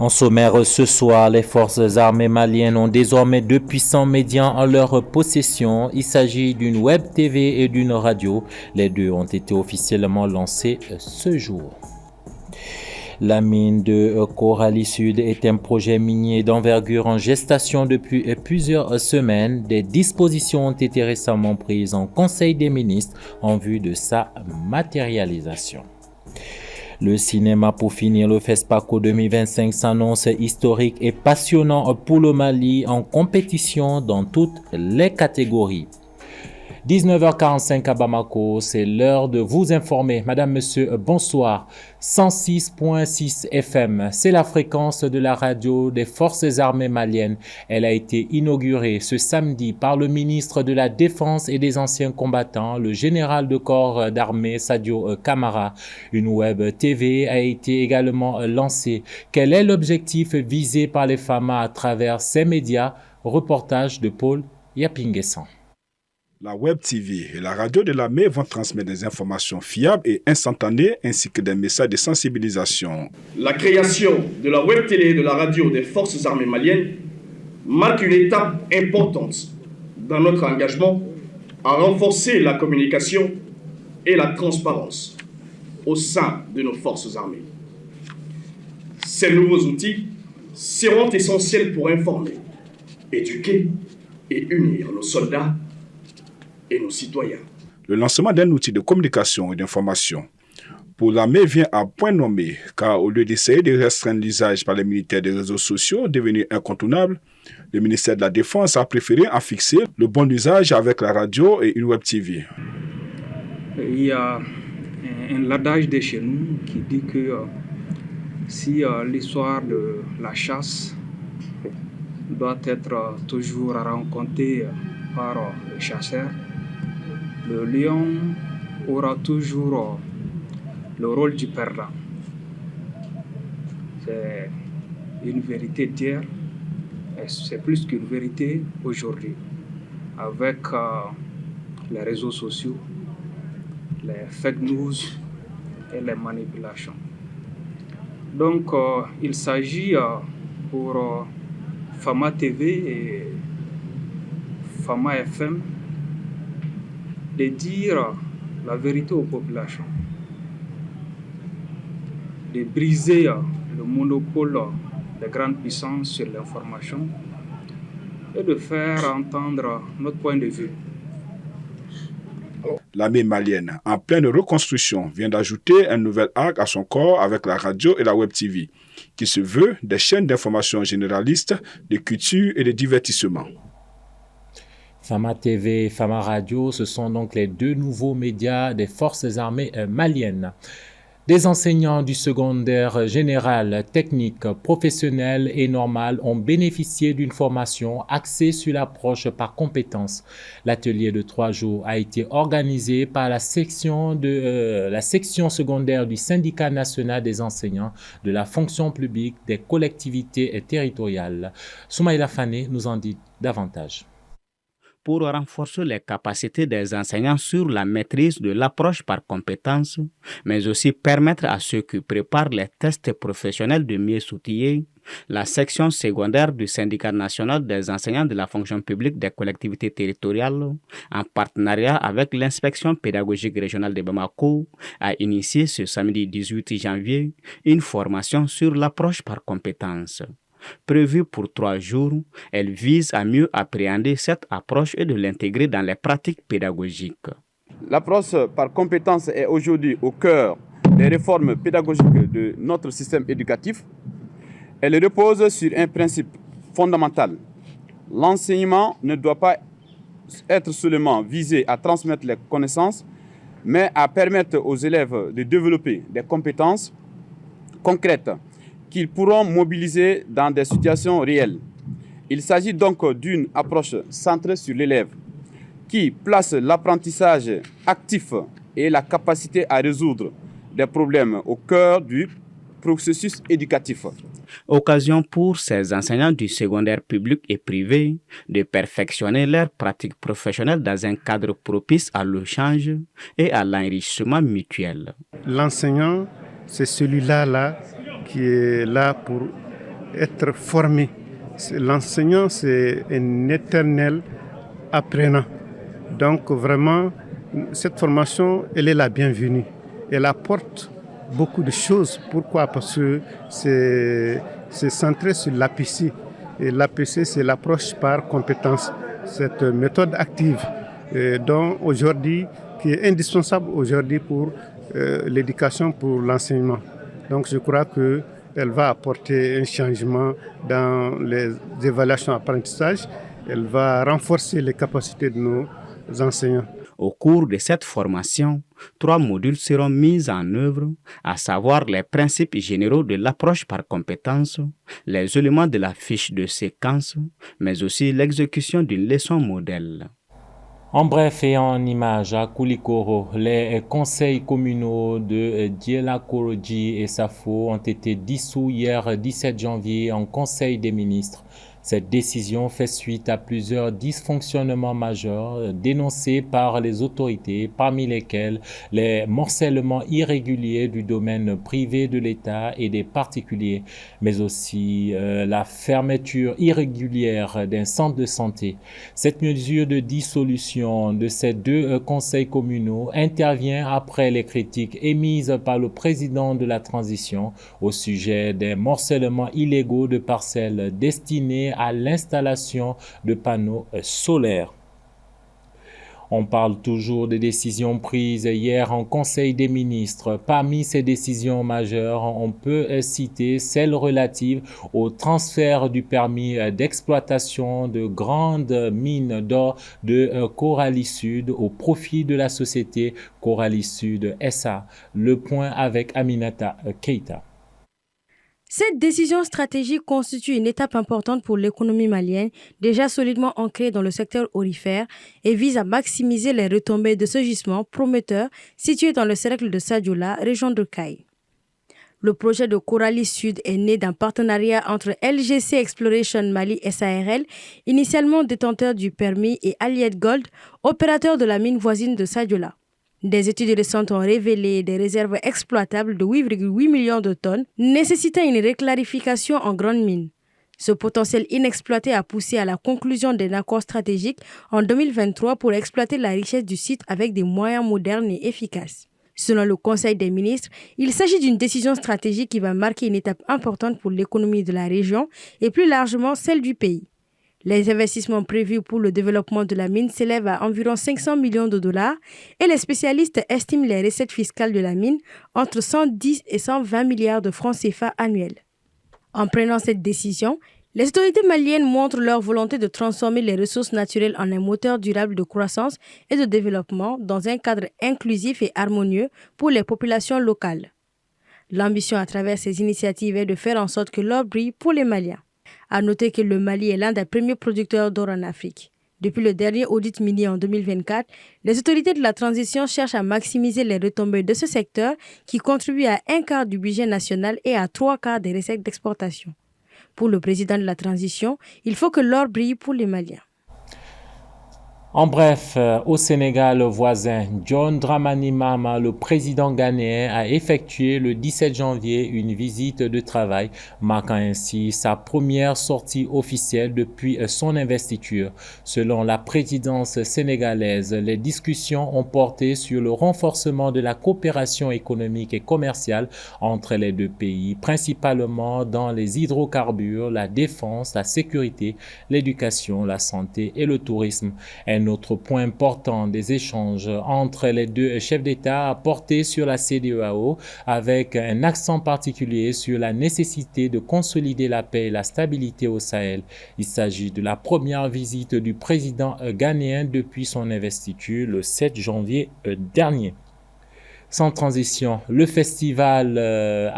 En sommaire ce soir, les forces armées maliennes ont désormais 2 puissants médias en leur possession. Il s'agit d'une web TV et d'une radio. Les deux ont été officiellement lancés ce jour. La mine de Korali Sud est un projet minier d'envergure en gestation depuis plusieurs semaines. Des dispositions ont été récemment prises en Conseil des ministres en vue de sa matérialisation. Le cinéma pour finir, le FESPACO 2025 s'annonce historique et passionnant pour le Mali en compétition dans toutes les catégories. 19h45 à Bamako, c'est l'heure de vous informer. Madame, monsieur, bonsoir. 106.6 FM, c'est la fréquence de la radio des forces armées maliennes. Elle a été inaugurée ce samedi par le ministre de la Défense et des anciens combattants, le général de corps d'armée Sadio Kamara. Une web TV a été également lancée. Quel est l'objectif visé par les FAMA à travers ces médias? Reportage de Paul Yapinguessan. La Web TV et la radio de l'armée vont transmettre des informations fiables et instantanées ainsi que des messages de sensibilisation. La création de la Web télé et de la radio des forces armées maliennes marque une étape importante dans notre engagement à renforcer la communication et la transparence au sein de nos forces armées. Ces nouveaux outils seront essentiels pour informer, éduquer et unir nos soldats et nos citoyens. Le lancement d'un outil de communication et d'information pour l'armée vient à point nommé, car au lieu d'essayer de restreindre l'usage par les militaires des réseaux sociaux devenu incontournable, le ministère de la Défense a préféré en fixer le bon usage avec la radio et une web TV. Il y a un adage de chez nous qui dit que si l'histoire de la chasse doit être toujours racontée par le chasseur, le lion aura toujours le rôle du perdant. C'est une vérité d'hier, et c'est plus qu'une vérité aujourd'hui. Avec les réseaux sociaux, les fake news et les manipulations. Donc, il s'agit pour FAMA TV et FAMA FM de dire la vérité aux populations, de briser le monopole des grandes puissances sur l'information et de faire entendre notre point de vue. L'armée malienne, en pleine reconstruction, vient d'ajouter un nouvel arc à son corps avec la radio et la web TV, qui se veut des chaînes d'information généralistes, de culture et de divertissement. FAMA TV et FAMA Radio, ce sont donc les deux nouveaux médias des forces armées maliennes. Des enseignants du secondaire général, technique, professionnel et normal ont bénéficié d'une formation axée sur l'approche par compétences. L'atelier de 3 jours a été organisé par la section secondaire du syndicat national des enseignants de la fonction publique des collectivités territoriales. Soumaïla Fane nous en dit davantage. Pour renforcer les capacités des enseignants sur la maîtrise de l'approche par compétences, mais aussi permettre à ceux qui préparent les tests professionnels de mieux s'outiller, la section secondaire du syndicat national des enseignants de la fonction publique des collectivités territoriales, en partenariat avec l'inspection pédagogique régionale de Bamako, a initié ce samedi 18 janvier une formation sur l'approche par compétences. Prévue pour 3 jours, elle vise à mieux appréhender cette approche et de l'intégrer dans les pratiques pédagogiques. L'approche par compétence est aujourd'hui au cœur des réformes pédagogiques de notre système éducatif. Elle repose sur un principe fondamental. L'enseignement ne doit pas être seulement visé à transmettre les connaissances, mais à permettre aux élèves de développer des compétences concrètes qu'ils pourront mobiliser dans des situations réelles. Il s'agit donc d'une approche centrée sur l'élève qui place l'apprentissage actif et la capacité à résoudre des problèmes au cœur du processus éducatif. Occasion pour ces enseignants du secondaire public et privé de perfectionner leurs pratiques professionnelles dans un cadre propice à l'échange et à l'enrichissement mutuel. L'enseignant, c'est celui-là qui est là pour être formé. L'enseignant, c'est un éternel apprenant. Donc vraiment, cette formation, elle est la bienvenue. Elle apporte beaucoup de choses. Pourquoi? Parce que c'est centré sur l'APC. Et l'APC, c'est l'approche par compétence. Cette méthode active dont aujourd'hui, qui est indispensable aujourd'hui pour l'éducation, pour l'enseignement. Donc je crois qu'elle va apporter un changement dans les évaluations d'apprentissage. Elle va renforcer les capacités de nos enseignants. Au cours de cette formation, 3 modules seront mis en œuvre, à savoir les principes généraux de l'approche par compétences, les éléments de la fiche de séquence, mais aussi l'exécution d'une leçon modèle. En bref et en images, à Koulikoro, les conseils communaux de Dielakoroji et Safo ont été dissous hier 17 janvier en Conseil des ministres. Cette décision fait suite à plusieurs dysfonctionnements majeurs dénoncés par les autorités, parmi lesquels les morcellements irréguliers du domaine privé de l'État et des particuliers, mais aussi la fermeture irrégulière d'un centre de santé. Cette mesure de dissolution de ces 2 conseils communaux intervient après les critiques émises par le président de la transition au sujet des morcellements illégaux de parcelles destinées à l'installation de panneaux solaires. On parle toujours des décisions prises hier en Conseil des ministres. Parmi ces décisions majeures, on peut citer celle relative au transfert du permis d'exploitation de grandes mines d'or de Coralie Sud au profit de la société Coralie Sud SA. Le point avec Aminata Keita. Cette décision stratégique constitue une étape importante pour l'économie malienne, déjà solidement ancrée dans le secteur aurifère, et vise à maximiser les retombées de ce gisement prometteur situé dans le cercle de Sadiola, région de Caille. Le projet de Coralie Sud est né d'un partenariat entre LGC Exploration Mali SARL, initialement détenteur du permis, et Allied Gold, opérateur de la mine voisine de Sadiola. Des études récentes ont révélé des réserves exploitables de 8,8 millions de tonnes, nécessitant une réclarification en grande mine. Ce potentiel inexploité a poussé à la conclusion d'un accord stratégique en 2023 pour exploiter la richesse du site avec des moyens modernes et efficaces. Selon le Conseil des ministres, il s'agit d'une décision stratégique qui va marquer une étape importante pour l'économie de la région et plus largement celle du pays. Les investissements prévus pour le développement de la mine s'élèvent à environ 500 millions de dollars et les spécialistes estiment les recettes fiscales de la mine entre 110 et 120 milliards de francs CFA annuels. En prenant cette décision, les autorités maliennes montrent leur volonté de transformer les ressources naturelles en un moteur durable de croissance et de développement dans un cadre inclusif et harmonieux pour les populations locales. L'ambition à travers ces initiatives est de faire en sorte que l'or brille pour les Maliens. À noter que le Mali est l'un des premiers producteurs d'or en Afrique. Depuis le dernier audit minier en 2024, les autorités de la transition cherchent à maximiser les retombées de ce secteur qui contribue à 1/4 du budget national et à 3/4 des recettes d'exportation. Pour le président de la transition, il faut que l'or brille pour les Maliens. En bref, au Sénégal voisin, John Dramani Mahama, le président ghanéen, a effectué le 17 janvier une visite de travail, marquant ainsi sa première sortie officielle depuis son investiture. Selon la présidence sénégalaise, les discussions ont porté sur le renforcement de la coopération économique et commerciale entre les 2 pays, principalement dans les hydrocarbures, la défense, la sécurité, l'éducation, la santé et le tourisme. Un autre point important des échanges entre les 2 chefs d'État a porté sur la CEDEAO avec un accent particulier sur la nécessité de consolider la paix et la stabilité au Sahel. Il s'agit de la première visite du président ghanéen depuis son investiture le 7 janvier dernier. Sans transition, le festival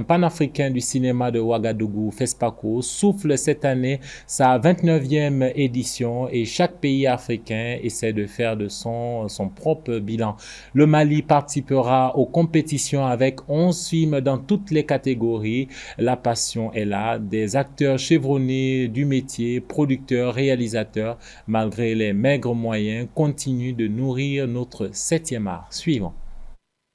panafricain du cinéma de Ouagadougou, FESPACO, souffle cette année sa 29e édition et chaque pays africain essaie de faire de son propre bilan. Le Mali participera aux compétitions avec 11 films dans toutes les catégories. La passion est là, des acteurs chevronnés du métier, producteurs, réalisateurs, malgré les maigres moyens, continuent de nourrir notre 7e art. Suivant.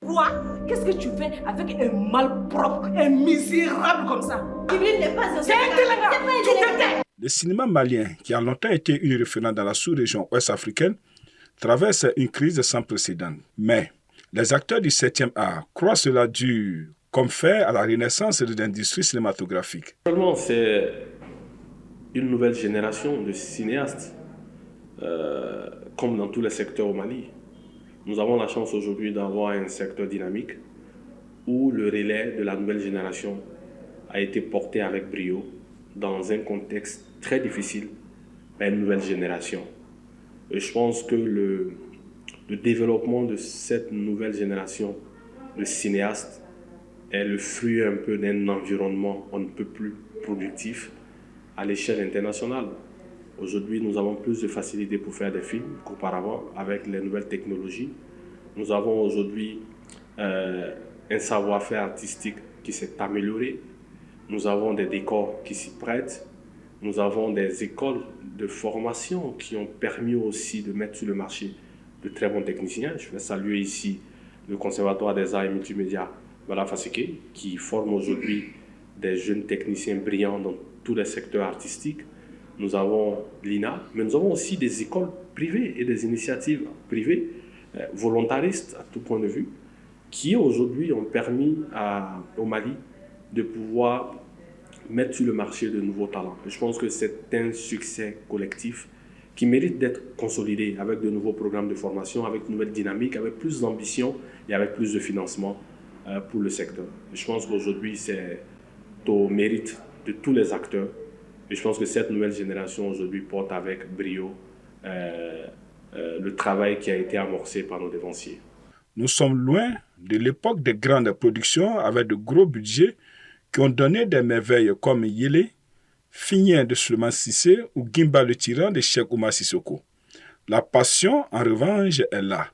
Quoi? Qu'est-ce que tu fais avec un malpropre, un misérable comme ça? Il n'est pas un Sénégalais. Le cinéma malien, qui a longtemps été une référence dans la sous-région ouest-africaine, traverse une crise sans précédent. Mais les acteurs du 7e art croient cela dû, comme fait, à la renaissance de l'industrie cinématographique. Actuellement, c'est une nouvelle génération de cinéastes, comme dans tous les secteurs au Mali. Nous avons la chance aujourd'hui d'avoir un secteur dynamique où le relais de la nouvelle génération a été porté avec brio dans un contexte très difficile par une nouvelle génération. Et je pense que le développement de cette nouvelle génération de cinéastes est le fruit un peu d'un environnement on ne peut plus productif à l'échelle internationale. Aujourd'hui, nous avons plus de facilité pour faire des films qu'auparavant avec les nouvelles technologies. Nous avons aujourd'hui un savoir-faire artistique qui s'est amélioré. Nous avons des décors qui s'y prêtent. Nous avons des écoles de formation qui ont permis aussi de mettre sur le marché de très bons techniciens. Je vais saluer ici le Conservatoire des Arts et Multimédia Bala Faseke, qui forme aujourd'hui des jeunes techniciens brillants dans tous les secteurs artistiques. Nous avons l'INA, mais nous avons aussi des écoles privées et des initiatives privées, volontaristes à tout point de vue, qui aujourd'hui ont permis au Mali de pouvoir mettre sur le marché de nouveaux talents. Et je pense que c'est un succès collectif qui mérite d'être consolidé avec de nouveaux programmes de formation, avec une nouvelle dynamique, avec plus d'ambition et avec plus de financement pour le secteur. Et je pense qu'aujourd'hui, c'est au mérite de tous les acteurs. Et je pense que cette nouvelle génération aujourd'hui porte avec brio le travail qui a été amorcé par nos dévanciers. Nous sommes loin de l'époque des grandes productions avec de gros budgets qui ont donné des merveilles comme Yélé, Finien de Suleiman Sissé ou Gimba le tyran de Cheikh Oumar Sissoko. La passion, en revanche, est là.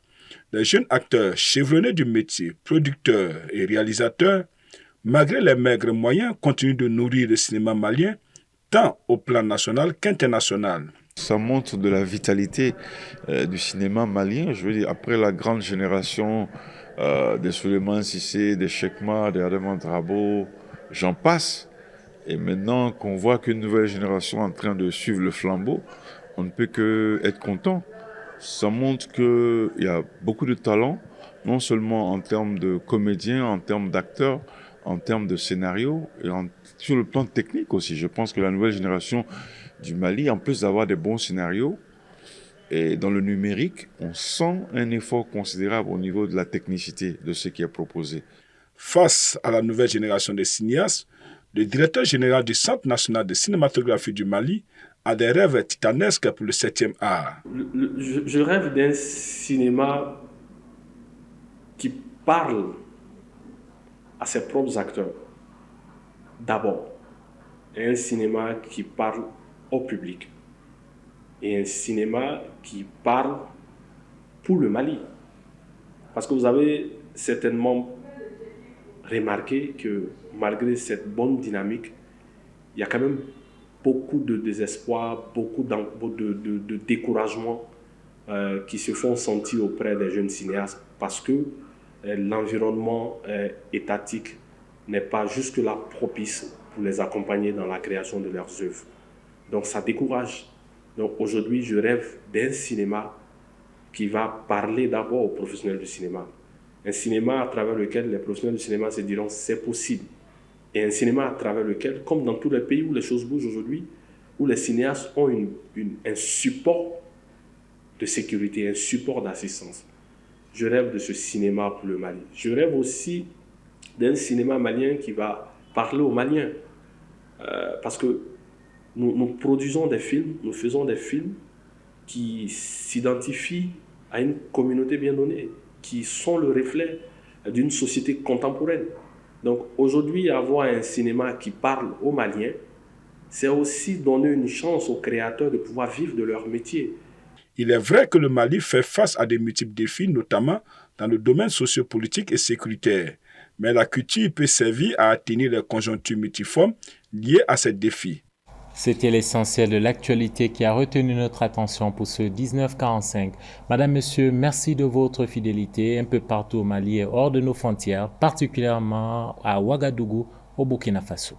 Les jeunes acteurs chevronnés du métier, producteurs et réalisateurs, malgré les maigres moyens, continuent de nourrir le cinéma malien, tant au plan national qu'international. Ça montre de la vitalité du cinéma malien. Je veux dire, après la grande génération des Suleiman Sissé, des Chekma, des Adama Drabo, j'en passe. Et maintenant qu'on voit qu'une nouvelle génération est en train de suivre le flambeau, on ne peut qu'être content. Ça montre qu'il y a beaucoup de talent, non seulement en termes de comédiens, en termes d'acteurs, en termes de scénario, et sur le plan technique aussi. Je pense que la nouvelle génération du Mali, en plus d'avoir des bons scénarios, et dans le numérique, on sent un effort considérable au niveau de la technicité de ce qui est proposé. Face à la nouvelle génération de cinéastes, le directeur général du Centre national de cinématographie du Mali a des rêves titanesques pour le 7e art. Je rêve d'un cinéma qui parle à ses propres acteurs, d'abord, et un cinéma qui parle au public, et un cinéma qui parle pour le Mali. Parce que vous avez certainement remarqué que malgré cette bonne dynamique, il y a quand même beaucoup de désespoir, beaucoup de découragement qui se font sentir auprès des jeunes cinéastes parce que l'environnement étatique n'est pas jusque-là propice pour les accompagner dans la création de leurs œuvres. Donc ça décourage. Donc aujourd'hui, je rêve d'un cinéma qui va parler d'abord aux professionnels du cinéma. Un cinéma à travers lequel les professionnels du cinéma se diront c'est possible. Et un cinéma à travers lequel, comme dans tous les pays où les choses bougent aujourd'hui, où les cinéastes ont un support de sécurité, un support d'assistance. Je rêve de ce cinéma pour le Mali. Je rêve aussi d'un cinéma malien qui va parler aux Maliens. Parce que nous produisons des films, nous faisons des films qui s'identifient à une communauté bien donnée, qui sont le reflet d'une société contemporaine. Donc aujourd'hui, avoir un cinéma qui parle aux Maliens, c'est aussi donner une chance aux créateurs de pouvoir vivre de leur métier. Il est vrai que le Mali fait face à de multiples défis, notamment dans le domaine sociopolitique et sécuritaire. Mais la culture peut servir à atténuer les conjonctures multiformes liées à ces défis. C'était l'essentiel de l'actualité qui a retenu notre attention pour ce 1945. Madame, Monsieur, merci de votre fidélité un peu partout au Mali et hors de nos frontières, particulièrement à Ouagadougou, au Burkina Faso.